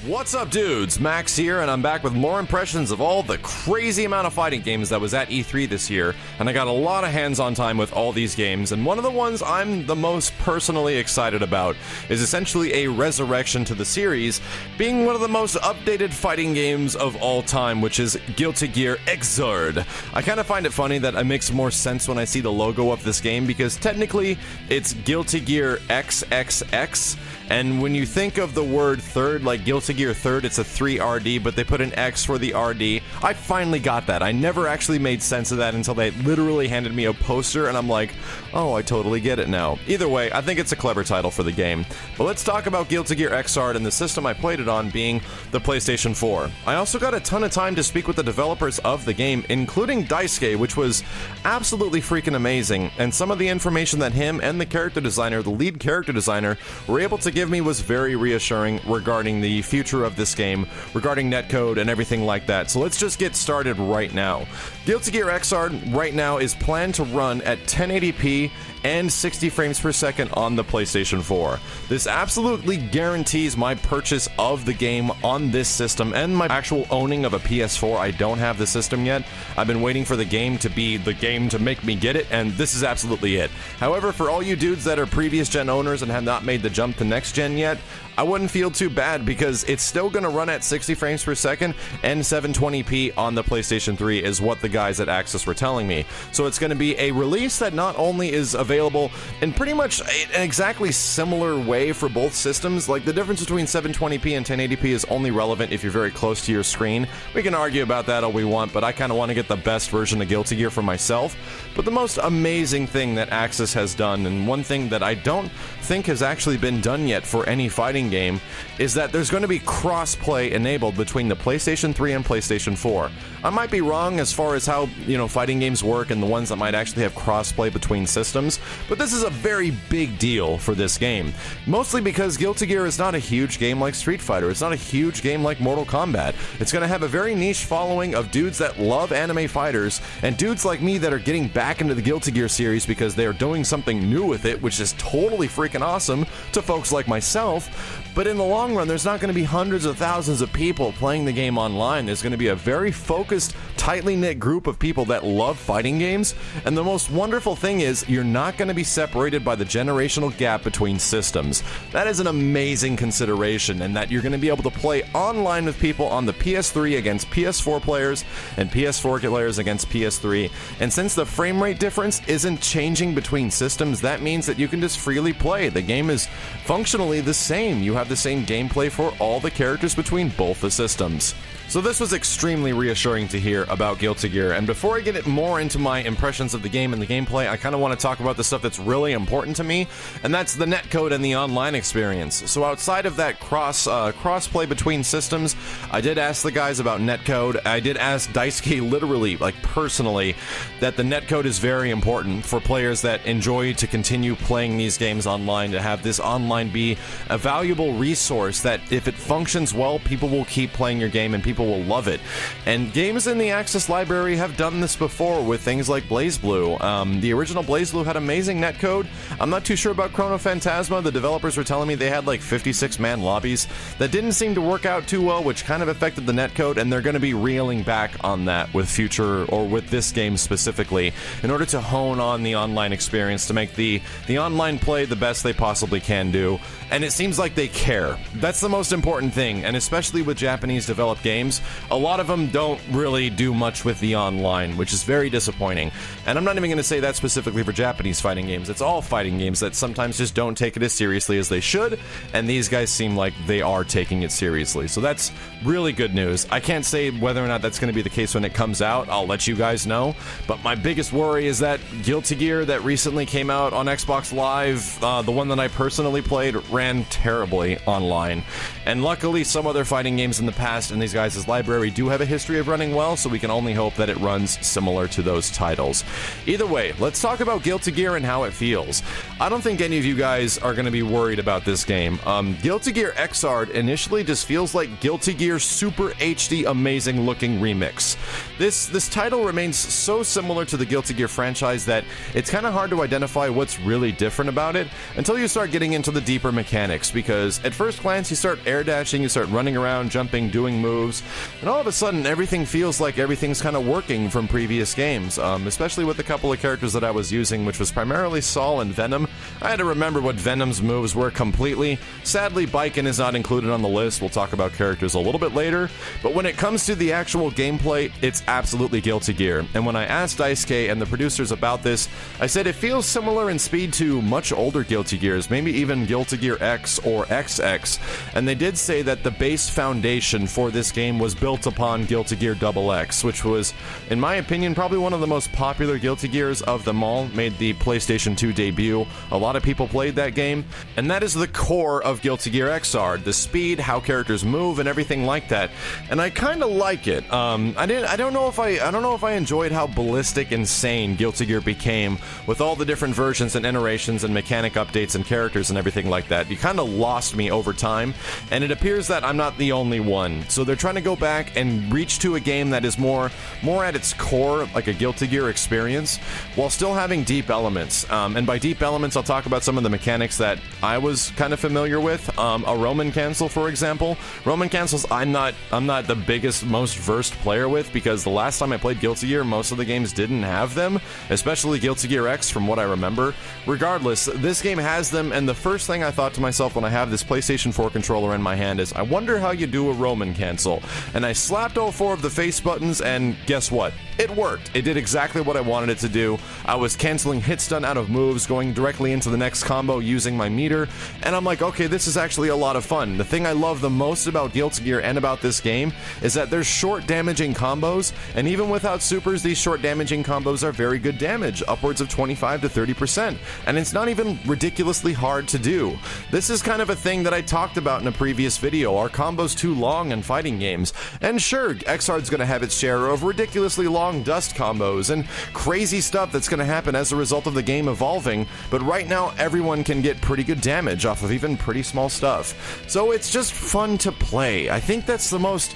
What's up, dudes? Max here, and I'm back with more impressions of all the crazy amount of fighting games that was at E3 this year, and I got a lot of hands-on time with all these games, and one of the ones I'm the most personally excited about is essentially a resurrection to the series, being one of the most updated fighting games of all time, which is Guilty Gear Xrd. I kind of find it funny that it makes more sense when I see the logo of this game, because technically it's Guilty Gear XXX, and when you think of the word third, like Guilty Gear Third, it's a 3RD, but they put an X for the RD. I finally got that. I never actually made sense of that until they literally handed me a poster, and I'm like, oh, I totally get it now. Either way, I think it's a clever title for the game. But let's talk about Guilty Gear Xrd and the system I played it on being the PlayStation 4. I also got a ton of time to speak with the developers of the game, including Daisuke, which was absolutely freaking amazing, and some of the information that him and the character designer, the lead character designer, were able to give me was very reassuring regarding the future of this game, regarding netcode and everything like that. So let's just get started right now. Guilty Gear Xrd right now is planned to run at 1080p and 60 frames per second on the PlayStation 4. This absolutely guarantees my purchase of the game on this system and my actual owning of a PS4. I don't have the system yet. I've been waiting for the game to be the game to make me get it, and this is absolutely it. However, for all you dudes that are previous gen owners and have not made the jump to next gen yet, I wouldn't feel too bad because it's still going to run at 60 frames per second and 720p on the PlayStation 3 is what the guys at Axis were telling me. So it's going to be a release that not only is available in pretty much an exactly similar way for both systems. Like, the difference between 720p and 1080p is only relevant if you're very close to your screen. We can argue about that all we want, but I kind of want to get the best version of Guilty Gear for myself. But the most amazing thing that Axis has done, and one thing that I don't think has actually been done yet for any fighting game, is that there's going to be cross-play enabled between the PlayStation 3 and PlayStation 4. I might be wrong as far as how, fighting games work and the ones that might actually have cross-play between systems, but this is a very big deal for this game. Mostly because Guilty Gear is not a huge game like Street Fighter, it's not a huge game like Mortal Kombat. It's going to have a very niche following of dudes that love anime fighters, and dudes like me that are getting back into the Guilty Gear series because they are doing something new with it, which is totally freaking awesome to folks like myself. But in the long run, there's not going to be hundreds of thousands of people playing the game online. There's going to be a very focused, tightly knit group of people that love fighting games, and the most wonderful thing is you're not going to be separated by the generational gap between systems. That is an amazing consideration, and that you're going to be able to play online with people on the PS3 against PS4 players and PS4 players against PS3. And since the frame rate difference isn't changing between systems, that means that you can just freely play. The game is functionally the same. You have the same gameplay for all the characters between both the systems. So this was extremely reassuring to hear about Guilty Gear, and before I get more into my impressions of the game and the gameplay, I kind of want to talk about the stuff that's really important to me, and that's the netcode and the online experience. So outside of that cross-play between systems, I did ask the guys about netcode. I did ask Daisuke literally, personally, that the netcode is very important for players that enjoy to continue playing these games online, to have this online be a valuable resource that if it functions well, people will keep playing your game and people will love it. And games in the Axis library have done this before with things like BlazBlue. The original BlazBlue had amazing netcode. I'm not too sure about Chrono Phantasma. The developers were telling me they had 56-man lobbies that didn't seem to work out too well, which kind of affected the netcode, and they're going to be reeling back on that with with this game specifically, in order to hone on the online experience, to make the online play the best they possibly can do. And it seems like they care. That's the most important thing, and especially with Japanese developed games, a lot of them don't really do much with the online, which is very disappointing. And I'm not even going to say that specifically for Japanese fighting games. It's all fighting games that sometimes just don't take it as seriously as they should, and these guys seem like they are taking it seriously. So that's really good news. I can't say whether or not that's going to be the case when it comes out. I'll let you guys know. But my biggest worry is that Guilty Gear that recently came out on Xbox Live, the one that I personally played, ran terribly online. And luckily, some other fighting games in the past in these guys' library do have a history of running well, so we can only hope that it runs similar to those titles. Either way, let's talk about Guilty Gear and how it feels. I don't think any of you guys are going to be worried about this game. Guilty Gear Xrd initially just feels like Guilty Gear Super HD amazing looking remix. This title remains so similar to the Guilty Gear franchise that it's kind of hard to identify what's really different about it until you start getting into the deeper mechanics, because at first glance you start air dashing, you start running around, jumping, doing moves, and all of a sudden everything feels like everything's kind of working from previous games, especially with a couple of characters that I was using, which was primarily Saul and Venom. I had to remember what Venom's moves were completely. Sadly, Baiken is not included on the list. We'll talk about characters a little bit later, but when it comes to the actual gameplay, it's absolutely Guilty Gear. And when I asked Daisuke and the producers about this, I said it feels similar in speed to much older Guilty Gears, maybe even Guilty Gear X or XX, and they did say that the base foundation for this game was built upon Guilty Gear XX, which was, in my opinion, probably one of the most popular Guilty Gears of them all, made the PlayStation 2 debut. A lot of people played that game, and that is the core of Guilty Gear XR, the speed, how characters move, and everything like that. And I kind of like it. I don't know if I enjoyed how ballistic, insane Guilty Gear became with all the different versions and iterations and mechanic updates and characters and everything like that. You kind of lost me over time, and it appears that I'm not the only one. So they're trying to go back and reach to a game that is more at its core like a Guilty Gear experience, while still having deep elements. And by deep elements, I'll talk about some of the mechanics that I was kind of familiar with. A Roman cancel, for example. Roman cancels, I'm not the biggest, most versed player with, because the last time I played Guilty Gear, most of the games didn't have them, especially Guilty Gear X, from what I remember. Regardless, this game has them, and the first thing I thought to myself when I have this PlayStation 4 controller in my hand is, I wonder how you do a Roman cancel. And I slapped all four of the face buttons, and guess what? It worked. It did exactly what I wanted it to do. I was canceling hit stun out of moves, going directly into the next combo using my meter, and I'm like, okay, this is actually a lot of fun. The thing I love the most about Guilty Gear and about this game is that there's short damaging combos, and even without supers, these short damaging combos are very good damage, upwards of 25 to 30%, and it's not even ridiculously hard to do. This is kind of a thing that I talked about in a previous video. Are combos too long in fighting games? And sure, Xr's gonna have its share of ridiculously long dust combos and crazy stuff that's going to happen as a result of the game evolving, but right now everyone can get pretty good damage off of even pretty small stuff. So it's just fun to play. I think that's the most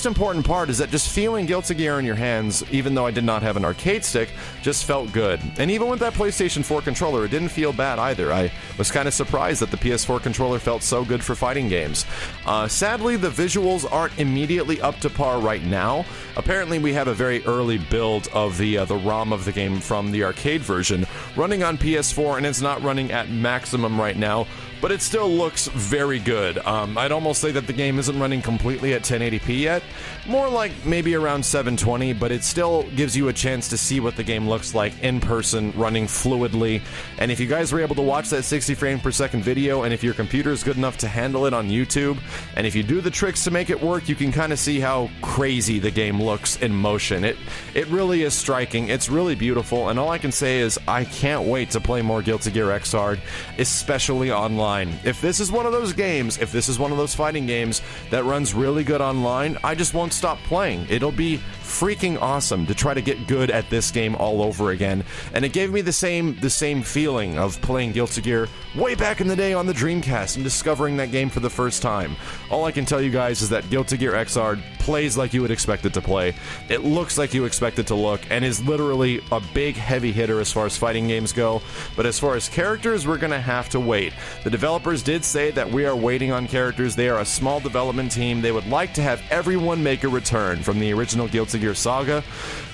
important part, is that just feeling Guilty Gear in your hands, even though I did not have an arcade stick, just felt good. And even with that PlayStation 4 controller, it didn't feel bad either. I was kind of surprised that the PS4 controller felt so good for fighting games. Sadly, the visuals aren't immediately up to par right now. Apparently, we have a very early build of the ROM of the game from the arcade version running on PS4, and it's not running at maximum right now, but it still looks very good. I'd almost say that the game isn't running completely at 1080p yet, more like maybe around 720, but it still gives you a chance to see what the game looks like in person, running fluidly. And if you guys were able to watch that 60 frame per second video, and if your computer is good enough to handle it on YouTube, and if you do the tricks to make it work, you can kind of see how crazy the game looks in motion. It really is striking, it's really beautiful, and all I can say is I can't wait to play more Guilty Gear XR, especially online. If this is one of those games, if this is one of those fighting games that runs really good online, I just won't stop playing. It'll be freaking awesome to try to get good at this game all over again. And it gave me the same feeling of playing Guilty Gear way back in the day on the Dreamcast and discovering that game for the first time. All I can tell you guys is that Guilty Gear XR plays like you would expect it to play. It looks like you expect it to look, and is literally a big heavy hitter as far as fighting games go. But as far as characters, we're gonna have to wait. The developers did say that we are waiting on characters. They are a small development team. They would like to have everyone make a return from the original Guilty Gear saga,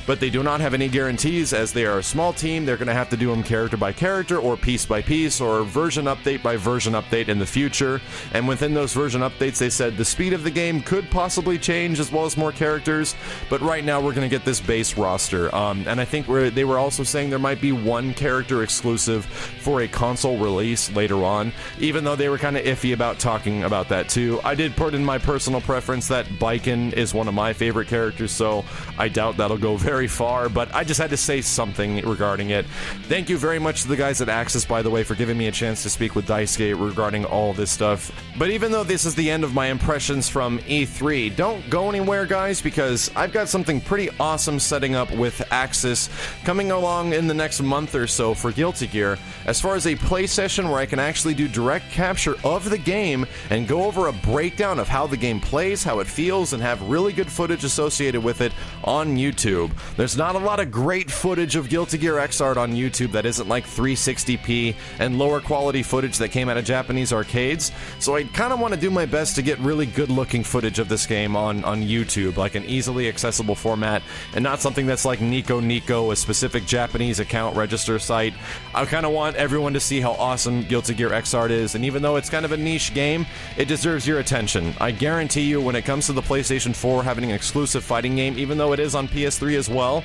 but they do not have any guarantees. As they are a small team, they're going to have to do them character by character, or piece by piece, or version update by version update in the future. And within those version updates, they said the speed of the game could possibly change, as well as more characters, but right now we're going to get this base roster. And I think they were also saying there might be one character exclusive for a console release later on, even though they were kind of iffy about talking about that too. I did put in my personal preference that Baiken is one of my favorite characters, so I doubt that'll go very far, but I just had to say something regarding it. Thank you very much to the guys at Axis, by the way, for giving me a chance to speak with Daisuke regarding all this stuff. But even though this is the end of my impressions from E3, don't go anywhere, guys, because I've got something pretty awesome setting up with Axis coming along in the next month or so for Guilty Gear, as far as a play session where I can actually do direct capture of the game and go over a breakdown of how the game plays, how it feels, and have really good footage associated with it on YouTube. There's not a lot of great footage of Guilty Gear Xrd on YouTube that isn't like 360p and lower quality footage that came out of Japanese arcades, so I kind of want to do my best to get really good looking footage of this game on YouTube, like an easily accessible format, and not something that's like Nico Nico, a specific Japanese account register site. I kind of want everyone to see how awesome Guilty Gear Xrd is, and even though it's kind of a niche game, it deserves your attention. I guarantee you, when it comes to the PlayStation 4 having an exclusive fighting game, even though it is on PS3 as well,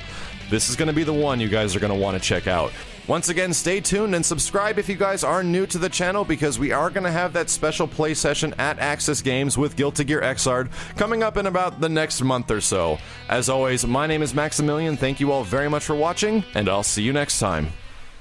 this is going to be the one you guys are going to want to check out. Once again, stay tuned and subscribe if you guys are new to the channel, because we are going to have that special play session at Axis Games with Guilty Gear Xrd coming up in about the next month or so. As always, my name is Maximilian. Thank you all very much for watching, and I'll see you next time.